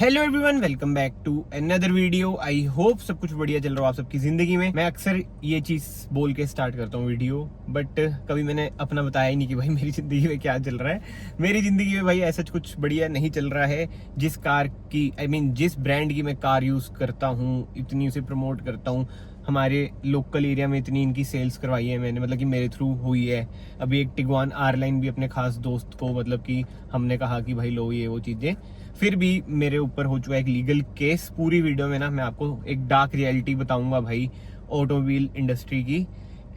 Hello everyone, welcome back to another video. I hope सब कुछ बढ़िया चल रहा हो आप सबकी जिंदगी में। मैं अक्सर ये चीज बोल के स्टार्ट करता हूँ वीडियो, बट कभी मैंने अपना बताया ही नहीं कि भाई मेरी जिंदगी में क्या चल रहा है। मेरी जिंदगी में भाई ऐसा कुछ बढ़िया नहीं चल रहा है। जिस कार की जिस ब्रांड की मैं कार यूज करता हूँ, इतनी उसे प्रमोट करता हूँ, हमारे लोकल एरिया में इतनी इनकी सेल्स करवाई है मैंने, मतलब कि मेरे थ्रू हुई है। अभी एक टिगवान आर लाइन भी अपने खास दोस्त को मतलब कि हमने कहा कि भाई लो ये वो चीजें, फिर भी मेरे ऊपर हो चुका है एक लीगल केस। पूरी वीडियो में ना मैं आपको एक डार्क रियलिटी बताऊंगा भाई ऑटोमोबाइल इंडस्ट्री की।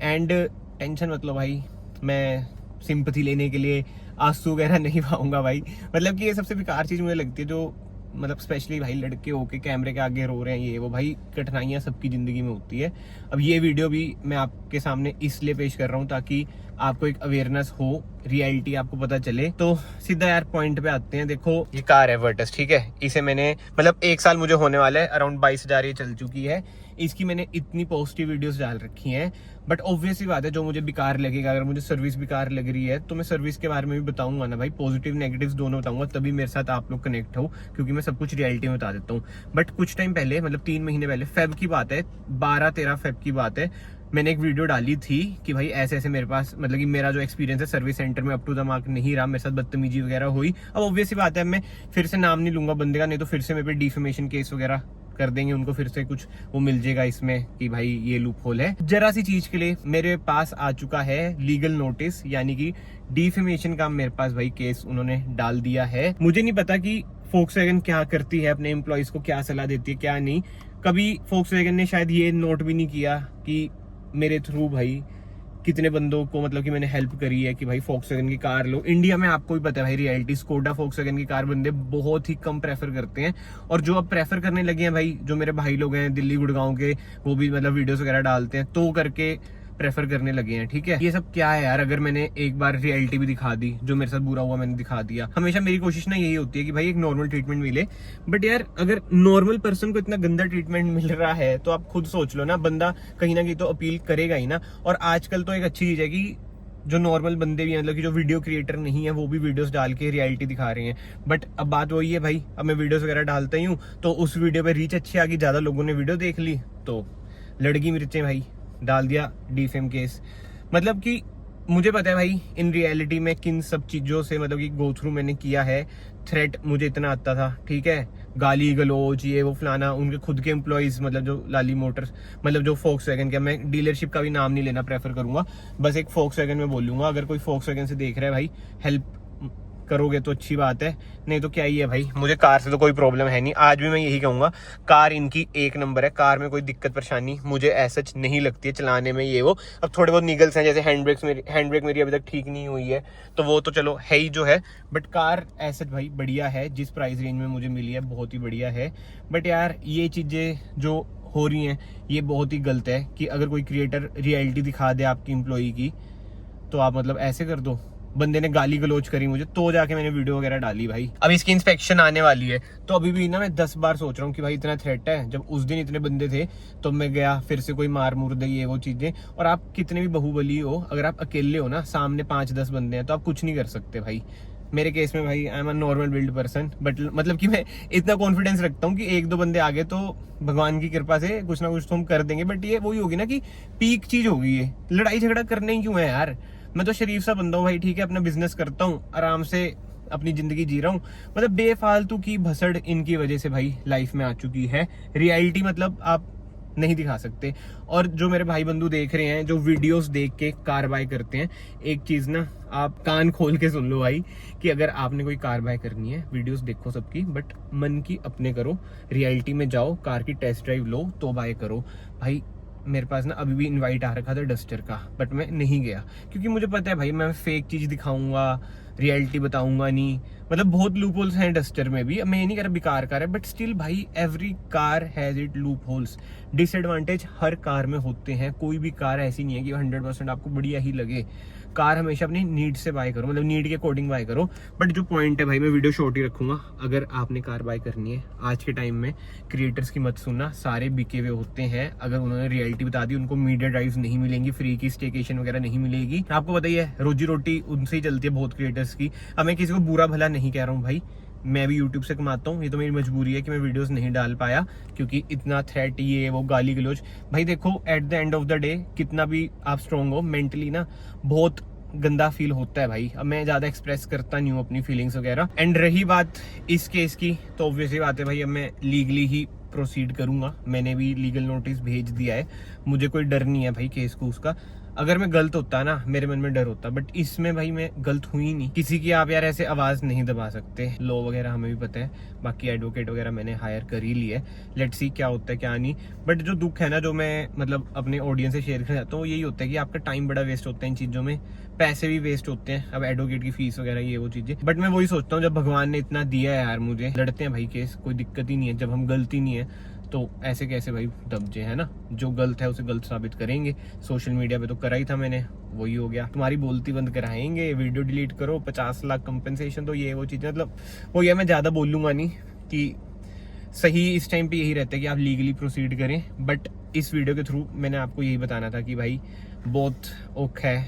एंड टेंशन मतलब भाई, मैं सिंपैथी लेने के लिए आंसू वगैरह नहीं पाऊंगा भाई। मतलब कि ये सबसे बेकार चीज मुझे लगती है, जो मतलब स्पेशली भाई लड़के होके कैमरे के आगे रो रहे हैं, ये वो भाई कठिनाइयां सबकी जिंदगी में होती है। अब ये वीडियो भी मैं आपके सामने इसलिए पेश कर रहा हूँ ताकि आपको एक अवेयरनेस हो, रियलिटी आपको पता चले। तो सीधा यार पॉइंट पे आते हैं। देखो ये कार है वर्टस, ठीक है। इसे मैंने मतलब 1 साल मुझे होने वाला है, अराउंड 22,000 ये चल चुकी है। इसकी मैंने इतनी पॉजिटिव वीडियोस डाल रखी हैं, बट ऑब्वियसली बात है जो मुझे बेकार लगेगा, अगर मुझे सर्विस बेकार लग रही है तो मैं सर्विस के बारे में भी बताऊंगा ना भाई, पॉजिटिव नेगेटिव्स दोनों बताऊंगा, तभी मेरे साथ आप लोग कनेक्ट हो, क्योंकि मैं सब कुछ रियलिटी में बता देता हूँ। बट कुछ टाइम पहले, मतलब 3 महीने पहले, फेब की बात है, 12-13 फेब की बात है, मैंने एक वीडियो डाली थी कि भाई ऐसे ऐसे मेरे पास मतलब कि मेरा जो एक्सपीरियंस है सर्विस सेंटर में अप टू द मार्क नहीं रहा, मेरे साथ बदतमीजी वगैरह हुई। अब ऑब्वियसली बात है, मैं फिर से नाम नहीं लूंगा बंदे का, नहीं तो फिर से मेरे पे डिफेमेशन केस वगैरह कर देंगे, उनको फिर से कुछ वो मिल जाएगा इसमें कि भाई ये लूप होल है। जरा सी चीज के लिए मेरे पास आ चुका है लीगल नोटिस, यानी कि डिफेमेशन का मेरे पास भाई केस उन्होंने डाल दिया है। मुझे नहीं पता कि फोक्सवैगन क्या करती है, अपने एम्प्लॉयज को क्या सलाह देती है क्या नहीं। कभी फोक्सवैगन ने शायद ये नोट भी नहीं किया कि मेरे थ्रू भाई कितने बंदों को मतलब कि मैंने हेल्प करी है कि भाई फोक्सवैगन की कार लो। इंडिया में आपको भी पता है भाई रियलिटी, स्कोडा फोक्सवैगन की कार बंदे बहुत ही कम प्रेफर करते हैं। और जो अब प्रेफर करने लगे हैं भाई, जो मेरे भाई लोग हैं दिल्ली गुड़गांव के, वो भी मतलब वीडियोस वगैरह डालते हैं तो करके प्रेफर करने लगे हैं। ठीक है, ये सब क्या है यार, अगर मैंने एक बार रियलिटी भी दिखा दी, जो मेरे साथ बुरा हुआ मैंने दिखा दिया। हमेशा मेरी कोशिश ना यही होती है कि भाई एक नॉर्मल ट्रीटमेंट मिले, बट यार अगर नॉर्मल पर्सन को इतना गंदा ट्रीटमेंट मिल रहा है तो आप खुद सोच लो ना, बंदा कहीं ना कहीं तो अपील करेगा ही ना। और आजकल तो एक अच्छी चीज है कि जो नॉर्मल बंदे भी हैं, मतलब कि जो वीडियो क्रिएटर नहीं है, वो भी वीडियोस डाल के रियलिटी दिखा रहे हैं। बट अब बात वही है भाई, अब मैं वीडियोस वगैरह डालता ही हूँ तो उस वीडियो पे रीच अच्छी आ गई, ज्यादा लोगों ने वीडियो देख ली तो लड़की मिर्चें भाई डाल दिया डिफेम केस। मतलब कि मुझे पता है भाई इन रियलिटी में किन सब चीजों से मतलब कि गो थ्रू मैंने किया है। थ्रेट मुझे इतना आता था, ठीक है, गाली गलोच ये वो फलाना, उनके खुद के एम्प्लॉयज, मतलब जो लाली मोटर्स, मतलब जो फोक्सवैगन का, मैं डीलरशिप का भी नाम नहीं लेना प्रेफर करूंगा, बस एक फोक्सवैगन में बोलूंगा। अगर कोई फोक्सवैगन से देख रहा है भाई, हेल्प करोगे तो अच्छी बात है, नहीं तो क्या ही है भाई। मुझे कार से तो कोई प्रॉब्लम है नहीं, आज भी मैं यही कहूंगा, कार इनकी एक नंबर है, कार में कोई दिक्कत परेशानी मुझे ऐसा नहीं लगती है चलाने में ये वो। अब थोड़े बहुत निगल्स हैं, जैसे हैंड ब्रेक मेरी अभी तक ठीक नहीं हुई है, तो वो तो चलो है ही जो है, बट कार ऐसा भाई बढ़िया है, जिस प्राइस रेंज में मुझे मिली है बहुत ही बढ़िया है। बट यार ये चीजें जो हो रही हैं ये बहुत ही गलत है कि अगर कोई क्रिएटर रियलिटी दिखा दे आपकी एम्प्लॉई की, तो आप मतलब ऐसे कर दो। बंदे ने गाली गलोच करी मुझे तो जाके मैंने वीडियो वगैरह डाली भाई। अब इसकी इंस्पेक्शन आने वाली है, तो अभी भी ना मैं 10 बार सोच रहा हूँ कि भाई इतना थ्रेट है। जब उस दिन इतने बंदे थे तो मैं गया, फिर से कोई मार मुर दे ये वो चीजें। और आप कितने भी बाहुबली हो, अगर आप अकेले हो ना, सामने 5-10 बंदे हैं तो आप कुछ नहीं कर सकते भाई। मेरे केस में भाई I am a normal build person, but मतलब कि मैं इतना कॉन्फिडेंस रखता हूँ कि 1-2 बंदे आगे तो भगवान की कृपा से कुछ ना कुछ तो हम कर देंगे। बट ये वही होगी ना कि पीक चीज होगी, ये लड़ाई झगड़ा करने ही क्यों है यार। मैं तो शरीफ सा बंदा हूँ भाई, ठीक है, अपना बिजनेस करता हूँ, आराम से अपनी जिंदगी जी रहा हूँ। मतलब बेफालतू की भसड़ इनकी वजह से भाई लाइफ में आ चुकी है। रियलिटी मतलब आप नहीं दिखा सकते। और जो मेरे भाई बंधु देख रहे हैं, जो वीडियोस देख के कार बाय करते हैं, एक चीज ना आप कान खोल के सुन लो भाई, कि अगर आपने कोई कार बाय करनी है, वीडियोस देखो सबकी, बट मन की अपने करो, रियलिटी में जाओ, कार की टेस्ट ड्राइव लो तो बाय करो भाई। मेरे पास ना अभी भी इनवाइट आ रखा था डस्टर का, बट मैं नहीं गया, क्योंकि मुझे पता है भाई मैं फेक चीज दिखाऊंगा, रियलिटी बताऊंगा नहीं। मतलब बहुत लूप होल्स हैं डस्टर में भी, मैं ये नहीं कह रहा बेकार कार है, बट स्टिल भाई every car has it loop holes. Disadvantage her car में होते हैं, कोई भी कार ऐसी नहीं है कि 100% आपको बढ़िया ही लगे। कार हमेशा अपनी नीड से बाय करो, मतलब नीड के अकॉर्डिंग बाय करो। बट जो पॉइंट है भाई, मैं वीडियो शॉर्ट ही रखूंगा, अगर आपने कार बाय करनी है आज के टाइम में, क्रिएटर्स की मत सुनना, सारे बिके हुए होते हैं। अगर उन्होंने रियलिटी बता दी, उनको मीडिया ड्राइव्स नहीं मिलेंगी, फ्री की स्टेकेशन वगैरह नहीं मिलेगी। आपको पता ही है रोजी रोटी उनसे ही चलती है बहुत क्रिएटर्स की। अब मैं किसी को बुरा भला नहीं कह रहा हूँ भाई, मैं भी यूट्यूब से कमाता हूँ, ये तो मेरी मजबूरी है कि मैं वीडियोस नहीं डाल पाया क्योंकि इतना थ्रेट, ये वो गाली गलौज। भाई देखो, at the end of the day कितना भी आप स्ट्रॉन्ग हो, मेंटली ना बहुत गंदा फील होता है भाई। अब मैं ज्यादा एक्सप्रेस करता नहीं हूँ अपनी फीलिंग्स वगैरह। एंड रही बात इस केस की, तो ऑब्वियसली बात है भाई, अब मैं लीगली ही प्रोसीड करूंगा। मैंने भी लीगल नोटिस भेज दिया है, मुझे कोई डर नहीं है भाई केस को उसका। अगर मैं गलत होता ना, मेरे मन में डर होता, बट इसमें भाई मैं गलत हुई नहीं। किसी की आप यार ऐसे आवाज नहीं दबा सकते, लॉ वगैरह हमें भी पता है। बाकी एडवोकेट वगैरह मैंने हायर कर ही लिया है, लेट्स सी क्या होता है क्या नहीं। बट जो दुख है ना, जो मैं मतलब अपने ऑडियंस से शेयर करना चाहता हूँ, यही होता है कि आपका टाइम बड़ा वेस्ट होता है इन चीजों में, पैसे भी वेस्ट होते हैं, अब एडवोकेट की फीस वगैरह ये वो चीजें। बट मैं वही सोचता हूँ, जब भगवान ने इतना दिया है यार मुझे, लड़ते हैं भाई केस, कोई दिक्कत ही नहीं है। जब हम गलती नहीं है तो ऐसे कैसे भाई दबजे, है ना। जो गलत है उसे गलत साबित करेंगे। सोशल मीडिया पे तो करा ही था मैंने, वही हो गया। तुम्हारी बोलती बंद कराएंगे, वीडियो डिलीट करो, 50 लाख कंपनसेशन, तो ये वो चीजें, मतलब वो ये मैं ज्यादा बोलूंगा नहीं कि सही इस टाइम पे यही रहता है कि आप लीगली प्रोसीड करें। बट इस वीडियो के थ्रू मैंने आपको यही बताना था कि भाई बहुत औखा है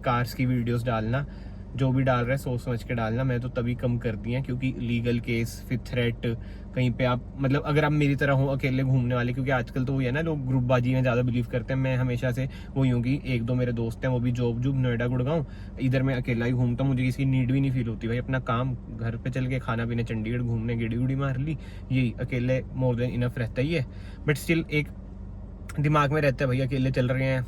कार्स की वीडियोस डालना। जो भी डाल रहा है सोच समझ के डालना। मैं तो तभी कम कर दिया क्योंकि लीगल केस, फिर थ्रेट, कहीं पे आप मतलब अगर आप मेरी तरह हो अकेले घूमने वाले, क्योंकि आजकल तो वही है ना, लोग ग्रुपबाजी में ज्यादा बिलीव करते हैं। मैं हमेशा से वही हूँ कि एक दो मेरे दोस्त हैं, वो भी जॉब नोएडा गुड़गांव, इधर मैं अकेला ही घूमता हूँ। मुझे किसी की नीड भी नहीं फील होती भाई। अपना काम, घर पे चल के खाना पीना, चंडीगढ़ घूमने, गेड़ी गुड़ी मार ली, यही अकेले मोर देन इनफ रहता ही है। बट स्टिल एक दिमाग में रहता है भाई अकेले चल रहे हैं,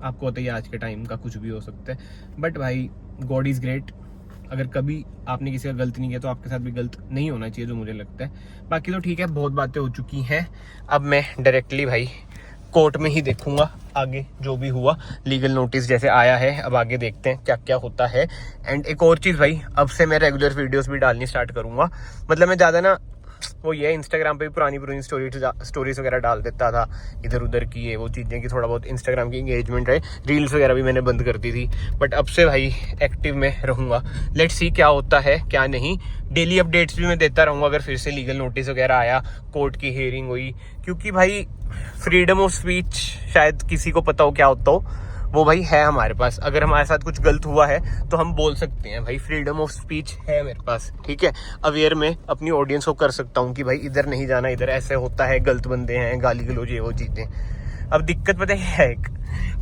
आपको पता ही आज के टाइम का कुछ भी हो सकता है। बट भाई गॉड इज ग्रेट। अगर कभी आपने किसी का गलत नहीं किया तो आपके साथ भी गलत नहीं होना चाहिए, जो मुझे लगता है। बाकी तो ठीक है, बहुत बातें हो चुकी हैं। अब मैं डायरेक्टली भाई कोर्ट में ही देखूंगा आगे जो भी हुआ। लीगल नोटिस जैसे आया है, अब आगे देखते हैं क्या क्या होता है। एंड एक और चीज़ भाई, अब से मैं रेगुलर वीडियोस भी डालनी स्टार्ट करूंगा। मतलब मैं ज़्यादा ना, वो ये इंस्टाग्राम पे भी पुरानी स्टोरीज वगैरह डाल देता था इधर उधर की, ये वो चीज़ें कि थोड़ा बहुत इंस्टाग्राम की इंगेजमेंट रहे। रील्स वगैरह भी मैंने बंद कर दी थी, बट अब से भाई एक्टिव में रहूँगा। लेट्स सी क्या होता है क्या नहीं। डेली अपडेट्स भी मैं देता रहूँगा अगर फिर से लीगल नोटिस वगैरह आया, कोर्ट की हियरिंग हुई। क्योंकि भाई फ्रीडम ऑफ स्पीच शायद किसी को पता हो क्या होता हो, वो भाई है हमारे पास। अगर हमारे साथ कुछ गलत हुआ है तो हम बोल सकते हैं भाई, फ्रीडम ऑफ स्पीच है मेरे पास, ठीक है। अवेयर में अपनी ऑडियंस को कर सकता हूँ कि भाई इधर नहीं जाना, इधर ऐसे होता है, गलत बंदे हैं, गाली गलौज, ये वो चीजें। अब दिक्कत पता है, एक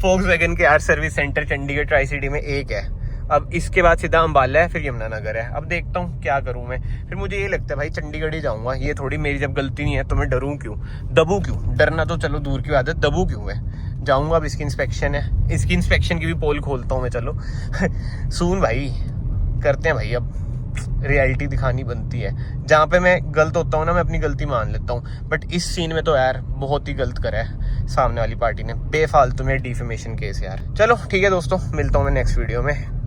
फोक्सवैगन के यार service centre Chandigarh tri city में एक है, अब इसके बाद सीधा अम्बाला है, फिर यमुनानगर है। अब देखता हूँ क्या करूँ मैं। फिर मुझे ये लगता है भाई चंडीगढ़ ही जाऊँगा। ये थोड़ी मेरी जब गलती नहीं है तो मैं डरूँ क्यों, दबूँ क्यों। डरना तो चलो दूर की आदत, दबूँ क्यों मैं जाऊँगा। अब इसकी इंस्पेक्शन है, इसकी इंस्पेक्शन की भी पोल खोलता हूँ मैं, चलो सून भाई करते हैं भाई। अब रियलिटी दिखानी बनती है, जहाँ पे मैं गलत होता हूँ ना, मैं अपनी गलती मान लेता हूँ। बट इस सीन में तो यार बहुत ही गलत करा है सामने वाली पार्टी ने, बेफालतू में डिफेमेशन केस यार। चलो ठीक है दोस्तों, मिलता हूँ मैं नेक्स्ट वीडियो में।